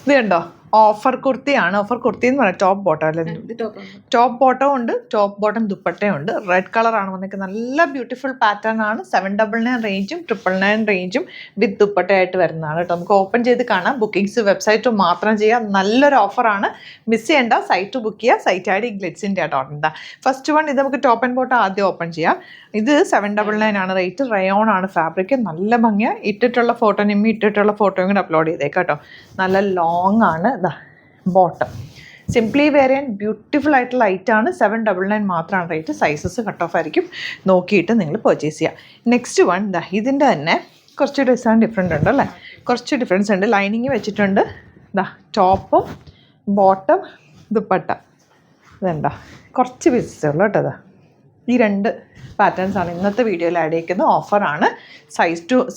ഇത് കണ്ടോ, ഓഫർ കുർത്തിയാണ്. ഓഫർ കുർത്തി എന്ന് പറയാം, ടോപ്പ് ബോട്ടം അല്ലേ? ടോപ്പ് ബോട്ടം ഉണ്ട്, ടോപ്പ് ബോട്ടം ദുപ്പട്ടയും ഉണ്ട്. റെഡ് കളറാണ് വന്നിട്ട്, നല്ല ബ്യൂട്ടിഫുൾ പാറ്റേൺ ആണ്. 799 റേഞ്ചും 999 റേഞ്ചും വിത്ത് ദുപ്പട്ടയായിട്ട് വരുന്നതാണ് കേട്ടോ. നമുക്ക് ഓപ്പൺ ചെയ്ത് കാണാം. ബുക്കിംഗ്സ് വെബ്സൈറ്റ് മാത്രം ചെയ്യാം. നല്ലൊരു ഓഫറാണ്, മിസ് ചെയ്യേണ്ട. സൈറ്റ് ബുക്ക് ചെയ്യുക. സൈറ്റ് ഐ ഡി ഗ്ലിറ്റ്സിൻ്റെ ആട്ടോ. എന്താ ഫസ്റ്റ് വൺ, ഇത് നമുക്ക് ടോപ്പ് ആൻഡ് ബോട്ടം ആദ്യം ഓപ്പൺ ചെയ്യാം. ഇത് 799 ആണ് റേറ്റ്. റയോൺ ആണ് ഫാബ്രിക്. നല്ല ഭംഗിയാണ്. ഇട്ടിട്ടുള്ള ഫോട്ടോ, നിമ്മി ഇട്ടിട്ടുള്ള ഫോട്ടോയും കൂടെ അപ്ലോഡ് ചെയ്തേക്കാം കേട്ടോ. നല്ല ലോങ് ആണ്. ഇതാ ബോട്ടം സിംപ്ലി വേരിയൻ, ബ്യൂട്ടിഫുൾ ആയിട്ടുള്ള ലൈറ്റാണ്. 799 മാത്രമാണ് റേറ്റ്. സൈസസ് കട്ട് ഓഫ് ആയിരിക്കും, നോക്കിയിട്ട് നിങ്ങൾ പർച്ചേസ് ചെയ്യുക. നെക്സ്റ്റ് വൺ, ഇതാ ഇതിൻ്റെ തന്നെ കുറച്ച് ഡിസൈൻ ഡിഫറെൻ്റ് ഉണ്ട് അല്ലേ? കുറച്ച് ഡിഫറൻസ് ഉണ്ട്. ലൈനിങ് വെച്ചിട്ടുണ്ട്. ഇതാ ടോപ്പ് ബോട്ടം ദുപ്പട്ട. ഇതുണ്ടോ, കുറച്ച് പീസസേ ഉള്ളൂ കേട്ടോ. ഈ രണ്ട് പാറ്റേൺസാണ് ഇന്നത്തെ വീഡിയോയിൽ ആഡ് ചെയ്യിക്കുന്നത്. ഓഫറാണ്.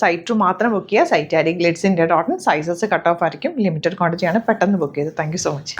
സൈറ്റ് മാത്രം ബുക്ക് ചെയ്യുക. Site I D Glitz India .in. Sizes cut off ആയിരിക്കും. ലിമിറ്റഡ് ക്വാണ്ടിറ്റിയാണ്. പെട്ടെന്ന് ബുക്ക് ചെയ്ത്. Thank you so much.